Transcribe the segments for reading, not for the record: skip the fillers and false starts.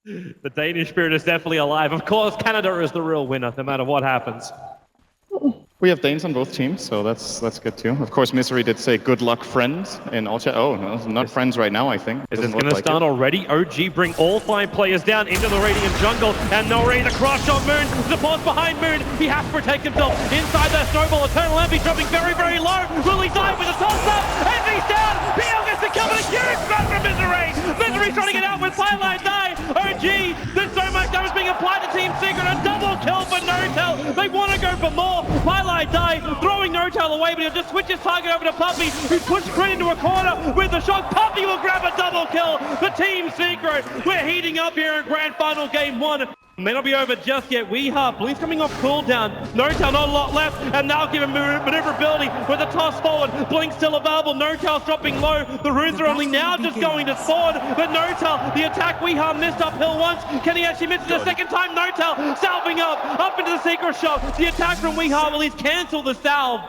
The Danish spirit is definitely alive. Of course, Canada is the real winner, no matter what happens. We have Danes on both teams, so that's good too. Of course, Misery did say good luck, friends, in all chat. Oh, no, not friends right now, I think. Is this going to start already? OG bring all 5 players down into the Radiant jungle, and no ready to crush on Moon. Supports behind Moon. He has to protect himself inside that snowball. EternalEnvy dropping very, very low. Will he die with a toss-up? Envy's down. PL gets the cover. A huge shot from Misery. Misery's trying to get out with Pylite die. OG, there's so much damage being applied to Team Secret. A double kill for N0tail. They want to go for more. Pylite die, throwing N0tail away, but he'll just switch his target over to Puppey, who pushed Crit into a corner with the shock. Puppey will grab a double kill for Team Secret. We're heating up here in Grand Final Game 1. May not be over just yet. Weeha, Blue's coming off cooldown. N0tail, not a lot left, and now give him maneuverability with a toss forward. Blink still available. N0tail's dropping low. The runes are only now just going to sword, but N0tail, the attack Weeha missed uphill once. Can he actually miss it a second time? N0tail salving up into the secret shop. The attack from Weeha will at least cancel the salve.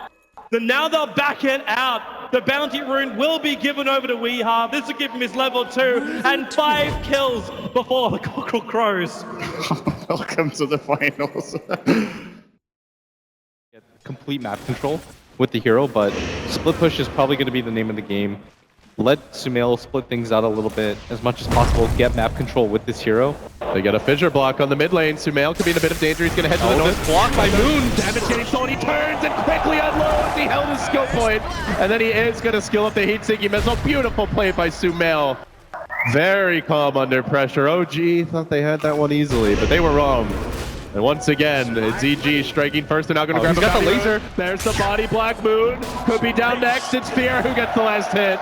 Then now they'll back it out. The bounty rune will be given over to Weeha. This will give him his level 2 and 5 kills before the cockerel crows. Welcome to the finals. Complete map control with the hero, but split push is probably going to be the name of the game. Let Sumail split things out a little bit as much as possible, get map control with this hero. They got a fissure block on the mid lane. Sumail could be in a bit of danger. He's going to head to the north. Blocked by Moon. Damage getting sold. He turns and quickly unloads. He held his skill point. And then he is going to skill up the heat-seeking missile. Beautiful play by Sumail. Very calm under pressure. OG thought they had that one easily, but they were wrong. And once again, it's EG striking first and now going to grab he's got the laser. There's the body. Black Moon could be down next. It's Fear who gets the last hit.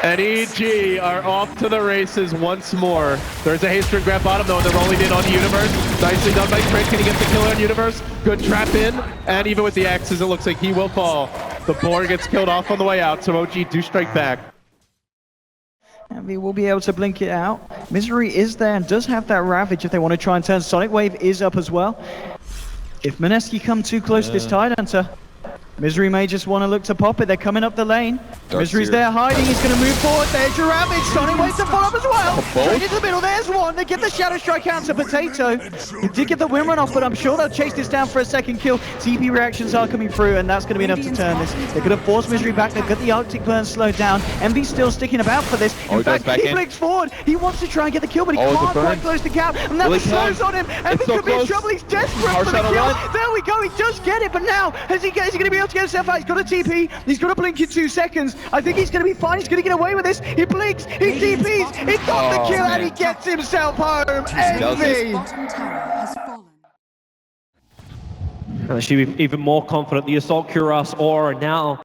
And EG are off to the races once more. There's a haste string grab bottom though, and they're rolling in on Universe. Nicely done by Trick. Can he get the kill on Universe? Good trap in. And even with the axes, it looks like he will fall. The board gets killed off on the way out, so OG do strike back. NaVi will be able to blink it out. Misery is there and does have that Ravage if they want to try and turn. Sonic Wave is up as well. If Mineski come too close to this Tide Hunter, Misery may just want to look to pop it. They're coming up the lane. Misery's there hiding. He's going to move forward. There's your Ravage. Sonic Wave to follow up as well. Straight into the middle. There's one. They get the Shadow Strike out to Potato. He did get the win run off, but I'm sure they'll chase this down for a second kill. TP reactions are coming through, and that's going to be enough to turn this. They're going to force Misery back. They've got the Arctic Burn slowed down. Envy's still sticking about for this. In fact, he blinks forward. He wants to try and get the kill, but he can't quite close the gap. And now the slows on him. Envy could be in trouble. He's desperate for the kill. There we go. He does get it, but now is he going to be able to get himself out? He's got a TP. He's got to blink in 2 seconds. I think he's going to be fine. He's going to get away with this. He blinks. He TPs. He got the kill, and he gets himself home. Envy. She be even more confident. The Assault Cuirass aura now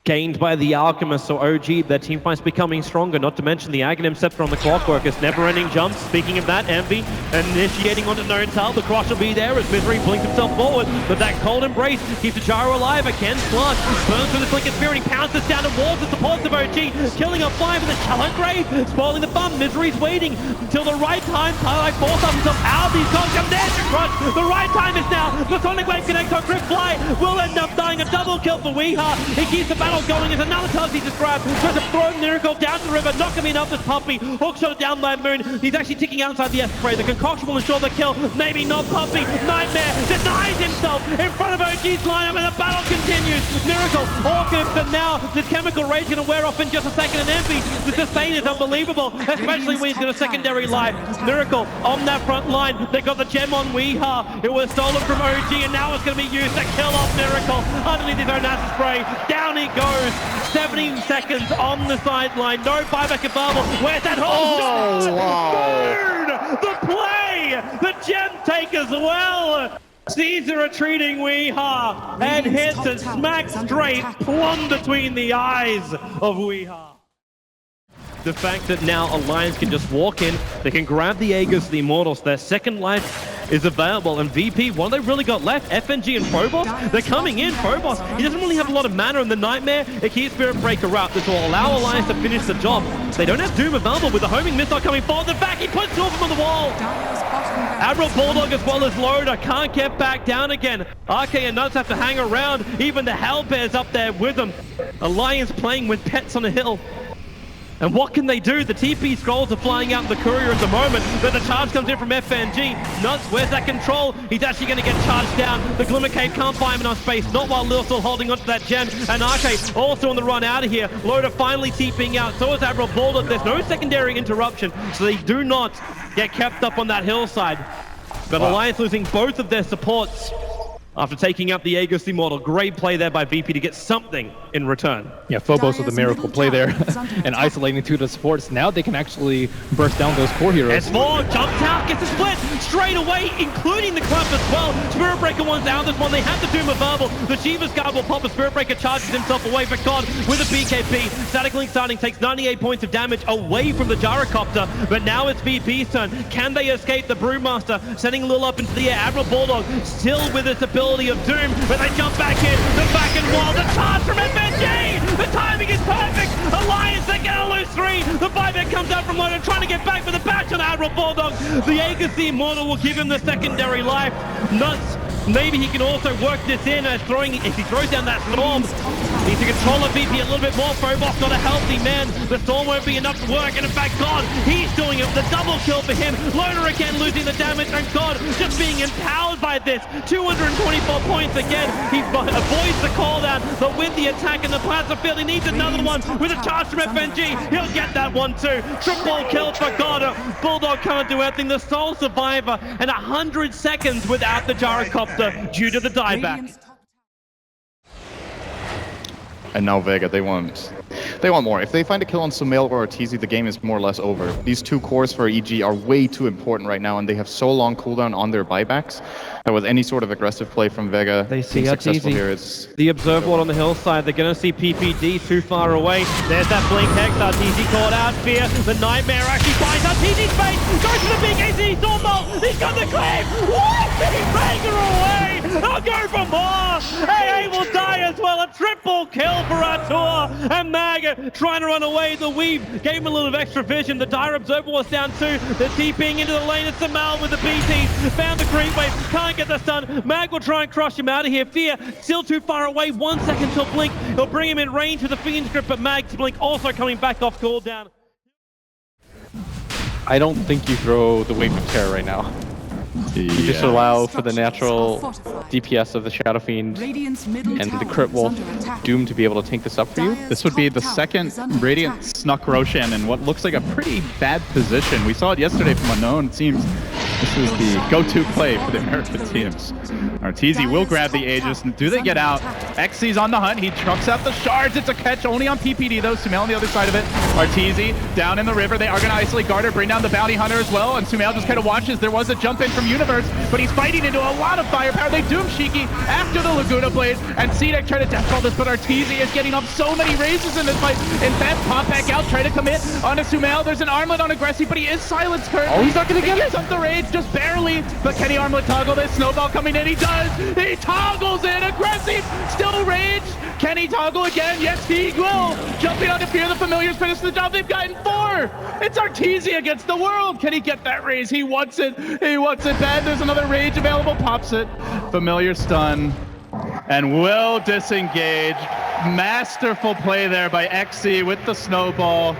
gained by the Alchemist, so OG, their team fight's becoming stronger, not to mention the Aghanim Scepter on the Clockwork. It's never-ending jumps. Speaking of that, Envy initiating onto N0tail. The crush will be there as Misery blinks himself forward, but that cold embrace keeps the Gyro alive again. Flush burns through the Flicker Spirit, he pounces down towards the supports of OG, killing a 5 with a Challenge Grave, spoiling the bump. Misery's waiting until the right time. Twilight forces himself out. These guys come there to crush. The right time is now. The Sonic Wave connects on Crypt Fly. Will end up dying. A double kill for Weeha. He keeps the battle going as another touch he just grabbed. Tries to throw Miracle down the river. Not going to be enough. This Puppey. Hook shot down by Moon. He's actually ticking outside the S-Spray. The concoction will ensure the kill. Maybe not Puppey. Nightmare denies himself in front of OG's lineup, and the battle continues. Miracle, Orchid, but now this Chemical Rage going to wear off in just a second, and Envy, the sustain is unbelievable, especially when he's got a secondary life. Miracle on that front line. They got the gem on Weeha. It was stolen from OG, and now it's going to be used to kill off Miracle underneath his own acid spray. Down he goes. 17 seconds on the sideline. No buyback at Marvel. Where's that hole? Oh, wow. Burn! The play! The gem take as well! Caesar retreating Weeha and hits a smack straight plumb between the eyes of Weeha. The fact that now Alliance can just walk in, they can grab the Aegis, the Immortals, their second life is available, and VP, what have they really got left? FNG and Phobos? They're coming in. Phobos, he doesn't really have a lot of mana in the Nightmare. It keeps Spirit Breaker up. This will allow Alliance to finish the job. They don't have Doom available with the homing missile coming forward. The back, he puts two of them on the wall. Admiral Bulldog as well as Loader can't get back down again. RK and Nuts have to hang around. Even the Hellbear's up there with them. Alliance playing with pets on a hill. And what can they do? The TP scrolls are flying out in the courier at the moment, but the charge comes in from FNG. Nuts, where's that control? He's actually going to get charged down. The Glimmer Cave can't find him enough space, not while Lil still holding onto that gem. And Arcade also on the run out of here. Loader finally TPing out, so is Admiral Bulldog. There's no secondary interruption, so they do not get kept up on that hillside. But Alliance losing both of their supports after taking out the Aegis Immortal. Great play there by VP to get something in return. Yeah, Phobos with a miracle play there and isolating two of the supports. Now they can actually burst down those core heroes. S4 jumps out, gets a split straight away, including the club as well. Spirit Breaker one's out this one. They have the Doom of Verbal. The Shiva's Guard will pop. A Spirit Breaker charges himself away, but God, with a BKB, Static Link starting takes 98 points of damage away from the Gyrocopter. But now it's VP's turn. Can they escape the Brewmaster? Sending Lil up into the air. Admiral Bulldog still with its ability of Doom, but they jump back in. The back and wall, the charge from FNG! The timing is perfect! Alliance, they're gonna lose 3! The buyback comes out from Loader, trying to get back for the batch on Admiral Bulldog. The Aegis the Immortal will give him the secondary life. Nuts. Maybe he can also work this in as if he throws down that Storm. Needs to control the VP a little bit more. Phobos not a healthy man. The Storm won't be enough to work, and in fact, God, he's doing it. The double kill for him. Loader again losing the damage, and God just being empowered by this. 224 points again. He avoids the call down, but with the attack in the plasma field, he needs another one with a charge from FNG. He'll get that one too. Triple kill for God. Bulldog can't do anything. The sole survivor, and 100 seconds without the Gyrocopter due to the dieback. And now Vega, they want more. If they find a kill on Sumail or Arteezy, the game is more or less over. These two cores for EG are way too important right now, and they have so long cooldown on their buybacks that with any sort of aggressive play from Vega, they see successful Arteezy. here is... The Observe Ward on the hillside, they're going to see PPD too far away. There's that Blink Hex, Arteezy caught out, Fear. The Nightmare actually finds Arteezy's face, goes to the big AC Stormbolt, he's got the claim! What? He's Vega away! I'll go for more! AA will die as well, a triple kill for Artur! And Mag trying to run away, the Weave gave him a little extra vision, the Dire Observer was down too, they're TPing into the lane, it's Samal with the BT, found the creep wave, can't get the stun, Mag will try and crush him out of here, Fear still too far away, 1 second till Blink, he'll bring him in range with the Fiend's Grip, but Mag's Blink also coming back off cooldown. I don't think you throw the Wave of Terror right now. You just allow for the natural DPS of the Shadow Fiend and the crit wolf Doom to be able to tank this up for you. This would be the second Radiant snuck Roshan in what looks like a pretty bad position. We saw it yesterday from Unknown. It seems this is the go-to play for the American teams. Arteezy will grab the Aegis. Do they get out? XC's on the hunt. He trucks out the shards. It's a catch only on PPD though. Sumail on the other side of it. Arteezy down in the river. They are going to isolate Garter, bring down the Bounty Hunter as well. And Sumail just kind of watches. There was a jump in from Universe, but he's fighting into a lot of firepower. They doom Shiki after the Laguna Blade, and CDEC try to death call this, but Arteezy is getting up so many raises in this fight. In fact, pop back out, try to commit on a Sumail. There's an armlet on Aggressive, but he is silenced currently. Oh, he's not going to get it. He gets up the rage, just barely, but can he armlet toggle this? Snowball coming in, he does! He toggles in, Aggressive, still rage! Can he toggle again? Yes, he will! Jumping on to Fear, the Familiars finish the job, they've gotten 4! It's Arteezy against the world! Can he get that raise? He wants it bad. There's another rage available, pops it. Familiar stun, and will disengage. Masterful play there by XC with the snowball.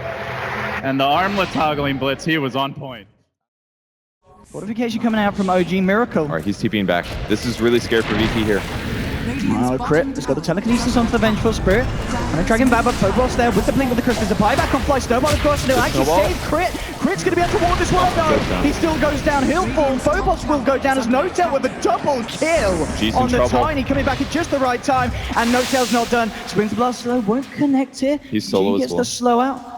And the armlet toggling blitz, he was on point. Fortification coming out from OG Miracle. All right, he's TPing back. This is really scared for VP here. Crit has got the telekinesis onto the Vengeful Spirit. And Dragon Baba, Phobos there with the blink with the crystals. The buyback on Fly Snowball, of course, and they'll actually save Crit. Crit's going to be able to ward this one though. He still goes down, he'll fall. Phobos will go down as No-Tail with a double kill on the Tiny, coming back at just the right time. And No-Tail's not done. Springs Blast slow, won't connect here. He's solo G as gets well. the slow out.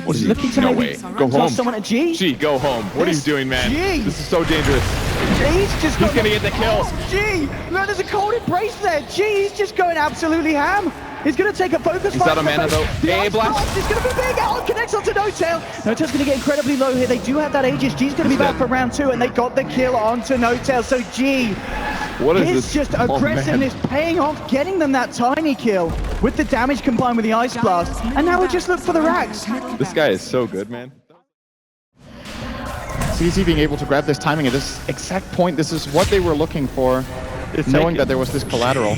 What is he? Looking to No maybe way. Go home. toss someone at G. G, go home. What are you doing, man? G. This is so dangerous. G's just He's gonna get the kill. G! No, there's a cold embrace there. G's just going absolutely ham. He's going to take a focus. He's out of mana though. The AA ice blast. is going to be big. Oh, connects onto No-Tail. No-Tail's going to get incredibly low here. They do have that Aegis. G's going to be back for round 2, and they got the kill onto No-Tail. So G, What is his this? just aggressiveness paying off, getting them that tiny kill with the damage combined with the ice blast. And now we just look for the racks. This guy is so good, man. CDEC being able to grab this timing at this exact point, this is what they were looking for, knowing that there was this collateral.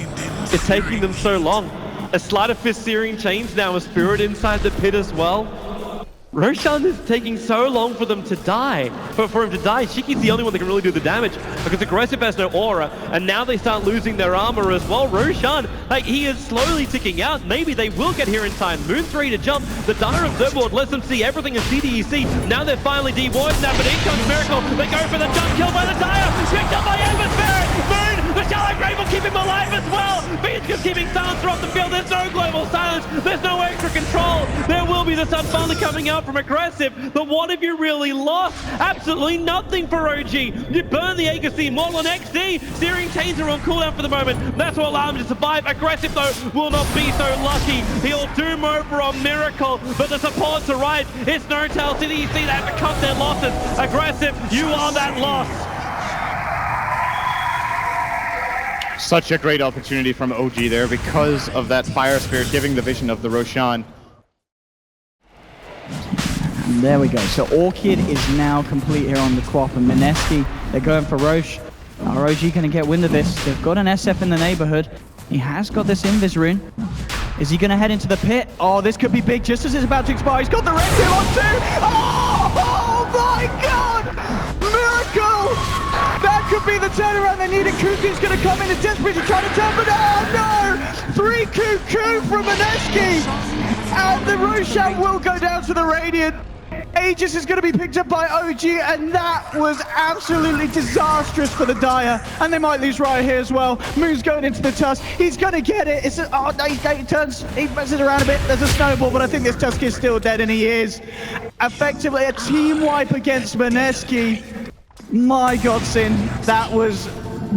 It's taking them so long. A Sleight of Fist Searing Chains now, a Spirit inside the pit as well. Roshan is taking so long for them to die, for him to die. Shiki's the only one that can really do the damage because Aggressive has no aura, and now they start losing their armor as well. Roshan, like, he is slowly ticking out. Maybe they will get here in time. Moon 3 to jump. The Dire Observer Board lets them see everything in CDEC. Now they're finally devoid now, but in comes Miracle. They go for the jump kill by the Dire. Picked up by Atmosphere. Moon, the Shallow Grave will keep him alive as well. Beats just keeping silence off the field. There's no global silence. There's no extra control. There will be the sun finally coming out from Aggressive, but what have you really lost? Absolutely nothing for OG. You burn the Aegis model on XD, steering Taser on cooldown for the moment. That's what allowed him to survive. Aggressive, though, will not be so lucky. He'll doom over on Miracle, but the support to right. It's no tell. CDEC, they have to cut their losses. Aggressive, you are that loss. Such a great opportunity from OG there because of that Fire Spirit giving the vision of the Roshan. And there we go. So Orchid is now complete here on the Quap, and Mineski, they're going for Roche. Are OG going to get wind of this? They've got an SF in the neighborhood. He has got this Invis rune. Is he going to head into the pit? Oh, this could be big just as it's about to expire. He's got the red kill on two. Oh my God! Miracle! That could be the turnaround they needed. Cuckoo's going to come in and desperately try to turn, but oh no! 3 Cuckoo from Mineski! And the Roshan will go down to the Radiant. Aegis is going to be picked up by OG, and that was absolutely disastrous for the Dire. And they might lose right here as well. Moon's going into the Tusk. He's going to get it. It's oh no, he messes around a bit. There's a snowball, but I think this Tusk is still dead, and he is. Effectively a team wipe against Mineski. My God, Sin, that was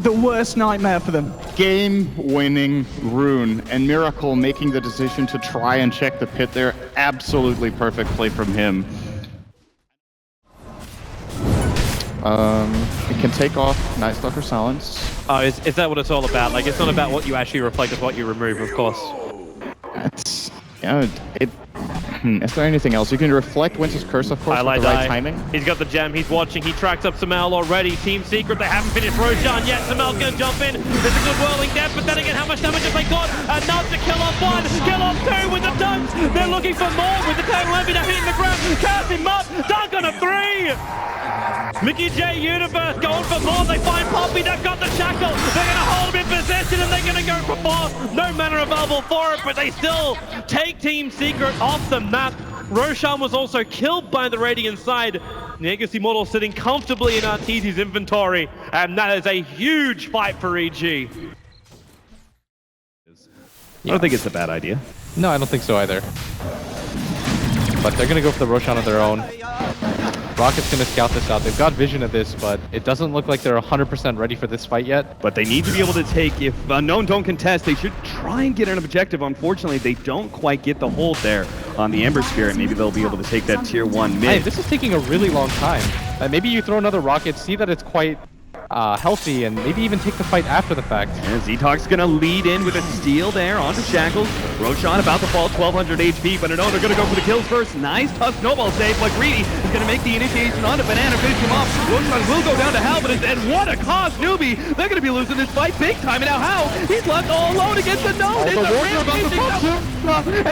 the worst nightmare for them. Game-winning rune, and Miracle making the decision to try and check the pit there. Absolutely perfect play from him. It can take off Night Stalker Silence. Oh, is that what it's all about? Like, it's not about what you actually reflect, it's what you remove, of course. That's, yeah, is there anything else? You can reflect Winter's Curse, of course, with the right timing. He's got the gem, he's watching, he tracks up Samel already. Team Secret, they haven't finished Roshan yet. Samel's gonna jump in. There's a good whirling death, but then again, how much damage have they got? Enough to kill off one, kill off two with the dunks. They're looking for more with the EternalEnvy now hitting the ground. Cast him up, dunk on a 3. Mickey J Universe going for more. They find Poppy, they've got the shackle. They're gonna hold him in possession and they're gonna go for more. No mana available for it, but they still take Team Secret off the map. Roshan was also killed by the Radiant side. The Aegis Immortal sitting comfortably in Arteezy's inventory, and that is a huge fight for EG. I don't think it's a bad idea. No, I don't think so either. But they're going to go for the Roshan of their own. Rocket's going to scout this out. They've got vision of this, but it doesn't look like they're 100% ready for this fight yet. But they need to be able to take, if Unknown don't contest, they should try and get an objective. Unfortunately, they don't quite get the hold there on the Ember Spirit. Maybe they'll be able to take that tier 1 mid. Hey, this is taking a really long time. Maybe you throw another rocket, see that it's quite healthy, and maybe even take the fight after the fact. And Z-Talk's gonna lead in with a steal there onto Shackles. Roshan about to fall 1200 HP, but no, they're gonna go for the kills first. Nice tough snowball save, but Greedy is gonna make the initiation onto Banana, finish him off. Roshan will go down to Hal, but and what a cost, Newbie! They're gonna be losing this fight big time, and now Hal, he's left all alone against the Gnome. And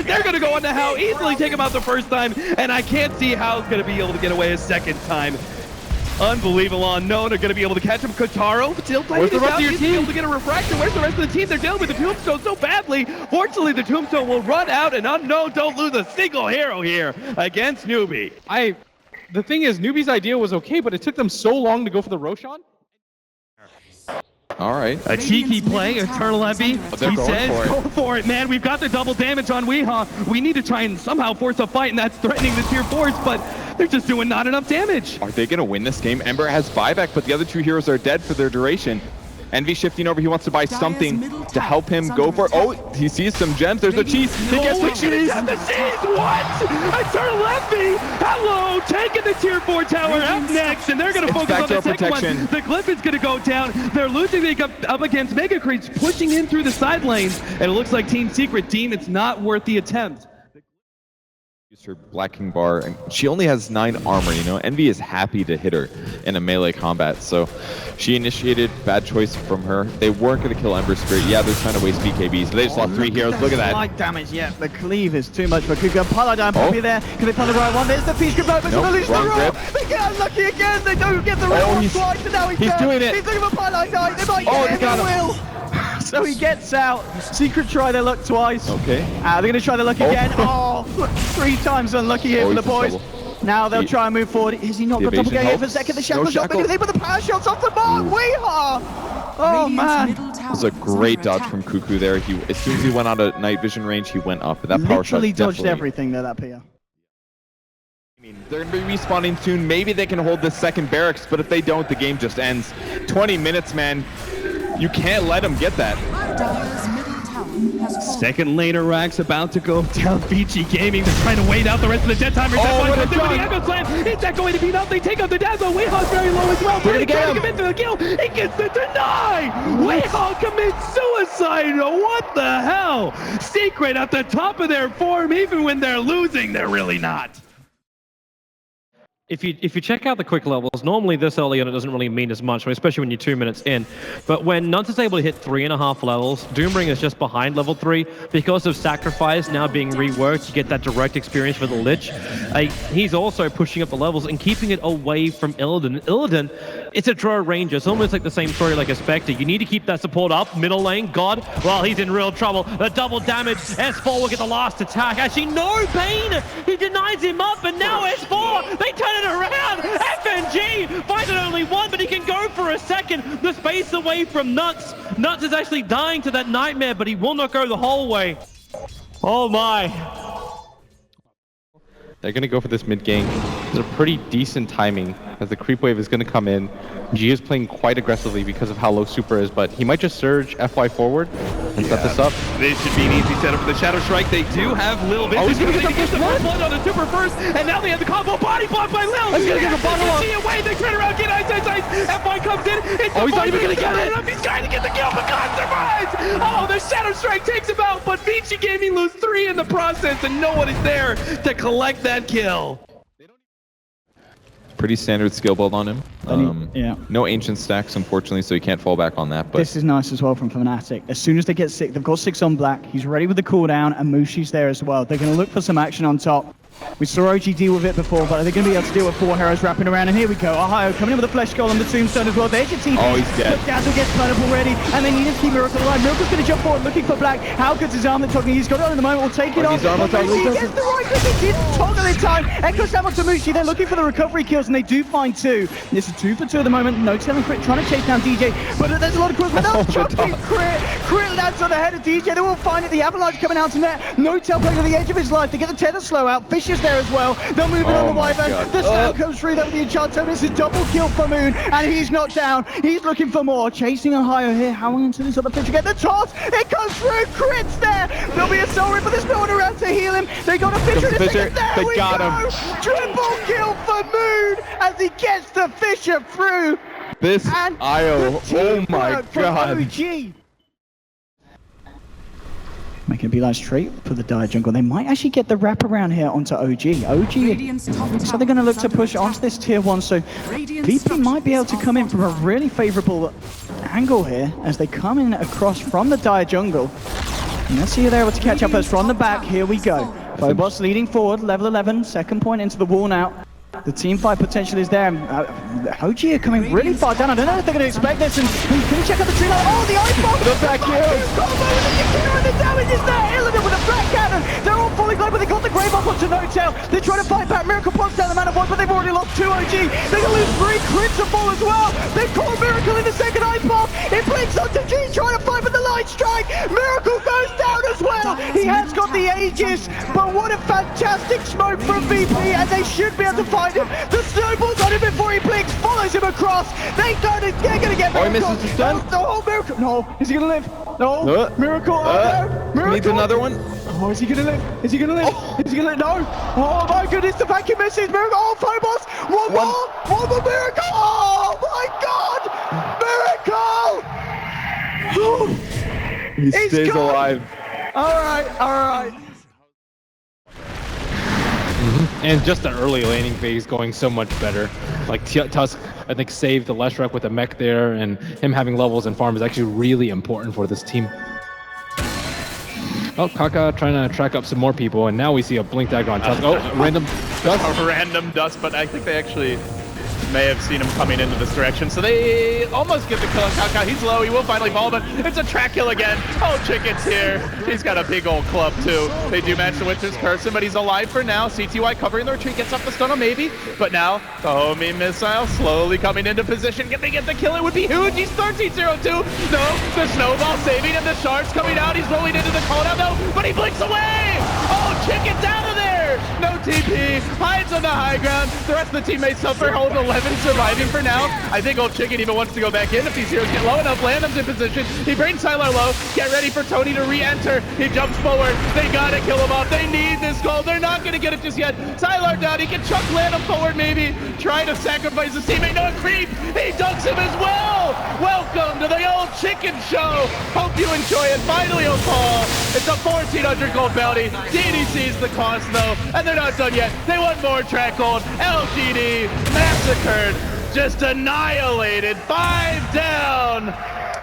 they're gonna go on to Hal, easily take him out the first time, and I can't see Hal's gonna be able to get away a second time. Unbelievable. Unknown are going to be able to catch him. Kotaro still playing this out. He's able to get a refraction. Where's the rest of the team? They're dealing with the Tombstone so badly. Fortunately, the Tombstone will run out, and Unknown don't lose a single hero here against Newbie. The thing is, Newbie's idea was okay, but it took them so long to go for the Roshan. All right. A cheeky play, EternalEnvy. He says, go for it, man. We've got the double damage on Weehaw. We need to try and somehow force a fight, and that's threatening the tier 4s, but they're just doing not enough damage. Are they going to win this game? Ember has buyback, but the other two heroes are dead for their duration. Envy shifting over. He wants to buy something to help him go for it. Oh, he sees some gems. There's a cheese. He gets the cheese. The cheese. What? EternalEnvy. Hello. Taking the tier 4 tower up next, and they're going to focus on the second one. The Glyph is going to go down. They're losing up against Mega Creeps, pushing in through the side lanes, and it looks like Team Secret deem it's not worth the attempt. Her Black King bar, and she only has 9 armor, you know. Envy is happy to hit her in a melee combat, so she initiated. Bad choice from her. They weren't going to kill Ember Spirit. Yeah, they're trying to waste BKBs. So they just lost 3 heroes. Look at that. Light damage, yeah. The cleave is too much for Kuka. Paladin probably there. Can they find the right one? There's the Peach Grip over. Nope, So they lose the wrong roll. grip. They get unlucky again. They don't get the roll twice, and now he's dead. doing it. He's looking for Paladin. They might Oh, get they got him. Will. So he gets out. Secret try their luck twice. Okay. They're going to try their luck again. Oh, 3 times unlucky here for the he's in boys. trouble. Now they'll try and move forward. Is he not The got double evasion game for a helps. second? The No shackle's not shackle. making anything but the power shots off the mark. Weehaw! Oh man. That was a great dodge from Cuckoo there. He, as soon as he went out of night vision range, he went up. That power shot Literally dodged definitely- everything there, that PR. I mean, they're going to be respawning soon. Maybe they can hold this second barracks, but if they don't, the game just ends. 20 minutes, man. You can't let them get that. Second laner Rax about to go down. Vici Gaming, they're trying to wait out the rest of the dead timers. Oh, what a the dunk. Echo Slam. Is that going to be enough? They take out the Dazzle. Weihaw's very low as well. They're gonna get trying to him. commit to the kill. He gets the deny. Weihaw commits suicide. What the hell? Secret at the top of their form. Even when they're losing, they're really not. If you check out the quick levels, normally this early on it doesn't really mean as much, especially when you're 2 minutes in. But when Nuns is able to hit 3.5 levels, Doomring is just behind level 3 because of Sacrifice now being reworked to get that direct experience for the Lich. He's also pushing up the levels and keeping it away from Illidan. Illidan, it's a draw ranger. It's almost like the same story like a Spectre. You need to keep that support up. Middle lane, God, well, he's in real trouble. The double damage. S4 will get the last attack. Actually, no, Bane! He denies him up, and now S4, they turn it around. FNG finds it only 1, but he can go for a second. The space away from Nuts. Nuts is actually dying to that nightmare, but he will not go the whole way. Oh my. They're going to go for this mid gank. There's a pretty decent timing as the creep wave is going to come in. G is playing quite aggressively because of how low Super is, but he might just surge FY forward and set this up. This should be an easy setup for the Shadow Strike. They do have Lil Vici. Oh, he's gonna get the first blood on the Super first, and now they have the combo body block by Lil. He's gonna get the bottle up. See away, they turn around, get ice. FY comes in. Oh, he's not even gonna get it. He's trying to get the kill, but God survives. Oh, the Shadow Strike takes him out, but Vici Gaming lose 3 in the process, and no one is there to collect that kill. Pretty standard skill build on him. Yeah. No ancient stacks, unfortunately, so you can't fall back on that. But This is nice as well from Fnatic. As soon as they get 6, they've got 6 on Black. He's ready with the cooldown, and Mushi's there as well. They're going to look for some action on top. We saw OG deal with it before, but are they going to be able to deal with 4 heroes wrapping around? And here we go. Ohio coming in with a flesh skull on the tombstone as well. There's your TP. Oh, he's dead. But Dazzle gets cut up already, and they need to keep Miracle alive. Miracle's going to jump forward, looking for Black. How good's his arm that talking? He's got it on in the moment. We'll take it off. his arm on top. He gets the right click. He didn't toggle in time. Echo Slam onto Mushi. They're looking for the recovery kills, and they do find 2. This is 2 for 2 at the moment. No telling Crit trying to chase down DJ, but there's a lot of kills. But that's chucking Crit lands on the head of DJ. They will find it. The Avalanche coming out to net. No tail playing on the edge of his life. They get the tether slow out. Fish is there as well. They'll move it on the Wyvern. The sound comes through though with the Enchanto. This is double kill for Moon, and he's not down. He's looking for more. Chasing Ohio here. Howling into this other pitch again. The toss. It comes through. Crit's there. There'll be a soul rip, but there's no one around to heal him. They got a Fisher in a second. There They we got go. him. Triple kill for Moon as he gets the Fisher through. this And IO, oh my teamwork from god. OG. Making a beeline straight for the Dire Jungle. They might actually get the wraparound here onto OG. So they're going to look to push onto this tier 1. So VP might be able to come in from a really favorable angle here as they come in across from the Dire Jungle. And let's see if they're able to catch up us from the back. Here we go. Phobos leading forward, level 11, second point into the wall now. The team fight potential is there. OG are coming really far down. I don't know if they're going to expect this. And can you check out the tree line? Oh, the ice bomb! The back here! The damage is there! Illidan with a black cannon! They're all fully glowed, but they got the grave up onto No-Tail. They're trying to fight back. Miracle pops down the man of one, but they've already lost 2 OG. They're going to lose 3 crits to fall as well. They've caught Miracle in the second ice bomb. It blinks onto G, trying to fight with the light strike. Miracle goes down as well. He has got the Aegis, but what a fantastic smoke from VP, and they should be able to find him. The snowball's on him before he blinks, follows him across. They're going to get Miracle. Oh, he misses the stun. No, Miracle. No, is he going to live? No. Miracle. Oh, no. Miracle. Needs another one. Oh, is he going to live? Is he going to live? Oh. Is he going to live? No. Oh, my goodness, the vacuum misses. Miracle. Oh, Phobos. One more Miracle. Oh, my God. Miracle. He stays alive. All right. And just the early laning phase going so much better. Like Tusk, I think, saved the Leshrac with a mech there, and him having levels and farm is actually really important for this team. Oh, Kaka trying to track up some more people, and now we see a blink dagger on Tusk. Oh, random dust. A random dust, but I think they actually may have seen him coming into this direction, so they almost get the kill on Kaka. He's low, he will finally fall, but it's a track kill again. Oh, Chicken's here. He's got a big old club too. They do match the Winter's Curse, but he's alive for now. CTY covering the retreat, gets off the stun on maybe, but now the homing missile slowly coming into position. Can they get the kill? It would be huge. He's 13-0-2. No, the snowball saving him. The shards coming out. He's rolling into the call now, no, but he blinks away. Oh, Chicken's out of there. No TP, hides on the high ground. The rest of the teammates suffer. Hold 11 surviving for now. I think old Chicken even wants to go back in if these heroes get low enough. Landom's in position. He brings Tyler low. Get ready for Tony to re-enter. He jumps forward. They gotta kill him off. They need this goal. They're not gonna get it just yet. Tyler down. He can chuck Landom forward maybe. Try to sacrifice his teammate. No, creep. He dunks him as well. Welcome to the old Chicken show. Hope you enjoy it. Finally a fall. It's a 1,400 gold bounty. DDC's the cost though, and they're not done yet. They want more track gold. LGD massacred, just annihilated. 5 down.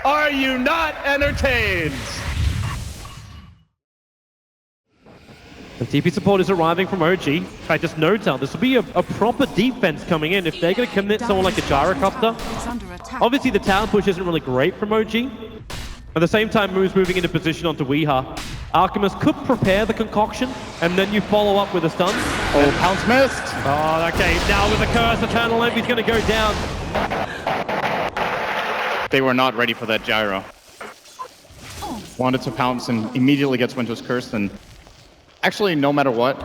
Are you not entertained? The TP support is arriving from OG. In fact, just note out, this will be a proper defense coming in if they're going to commit someone like a gyrocopter. Obviously, the tower push isn't really great from OG. At the same time, Moo's moving into position onto Weeha. Alchemist could prepare the concoction, and then you follow up with a stun. Oh, pounce missed. Oh, okay. Now with the curse, EternalEnvy's going to go down. They were not ready for that gyro. Wanted to pounce and immediately gets Winter's Curse, and actually, no matter what,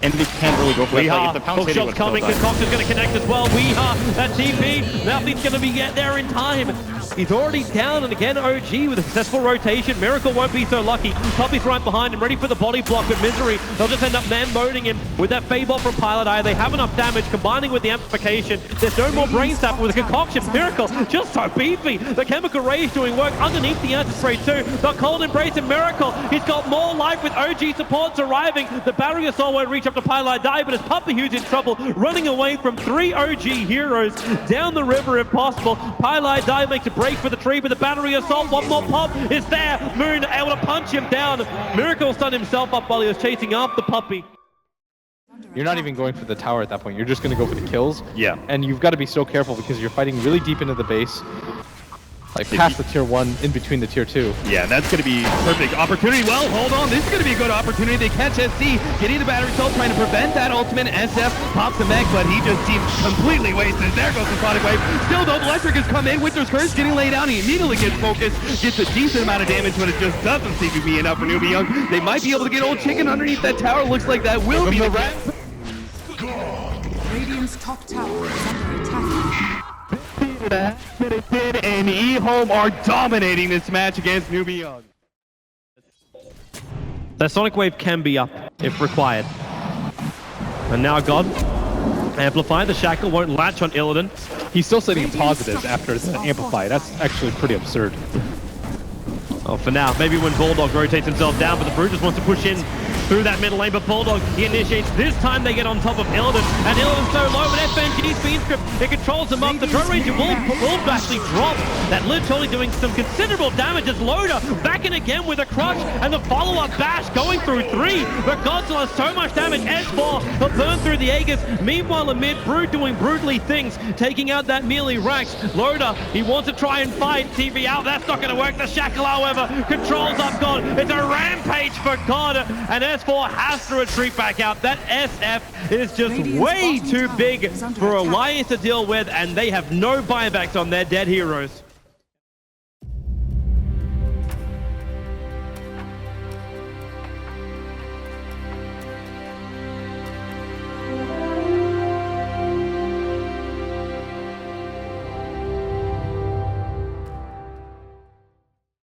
Envy can't really go for that play. If the pounce hit, shot's coming, Concoction's going to connect as well. Weeha, that TP, nothing's going to be get there in time. He's already down, and again, OG with a successful rotation. Miracle won't be so lucky. Poppy's right behind him, ready for the body block with Misery. They'll just end up man-moding him with that Fable from Pilot Eye. They have enough damage, combining with the amplification. There's no more brain sap with a concoction. Miracle, just so beefy. The chemical rage doing work underneath the anti-spray too. The cold embrace and Miracle. He's got more life with OG supports arriving. The barrier soul won't reach up to Pilot Eye, but it's Puppy who's in trouble, running away from 3 OG heroes down the river if possible. Pilot Eye makes a break for the tree, but the battery assault, one more pop is there. Moon able to punch him down. Miracle stunned himself up while he was chasing after Puppy. You're not even going for the tower at that point. You're just going to go for the kills. Yeah. And you've got to be so careful because you're fighting really deep into the base. Like past the tier 1, in between the tier 2. Yeah, that's going to be perfect opportunity. Well, hold on. This is going to be a good opportunity. They catch SC, getting the battery cell, trying to prevent that ultimate. SF pops the mech, but he just seems completely wasted. There goes the Sonic Wave. Still though, the Electric has come in. Winter's Curse getting laid down. He immediately gets focused, gets a decent amount of damage, but it just doesn't seem to be enough for Newbie Young. They might be able to get old Chicken underneath that tower. Looks like that will be the rest. Radiant's top tower is under attack. And EHOME are dominating this match against Newbie Young. That Sonic Wave can be up if required. And now God, Amplify, the Shackle won't latch on Illidan. He's still setting a positive after the Amplify. That's actually pretty absurd. Oh, for now, maybe when Bulldog rotates himself down, but the Brute just wants to push in through that middle lane, but Bulldog, he initiates. This time they get on top of Illidan, and Illidan's so low, but FNG's speed script, it controls him up. The Drone Ranger will actually drop. That literally doing some considerable damage as Loader back in again with a crush, and the follow-up bash going through 3, but Godzilla has so much damage. S4, he'll burn through the Aegis. Meanwhile, amid Brute doing brutally things, taking out that melee Rax. Loader, he wants to try and fight TV out. That's not going to work. The Shackle, however, controls up God. It's a rampage for God, and S4 has to retreat back out. That SF is just way too big for Alliance to deal with, and they have no buybacks on their dead heroes.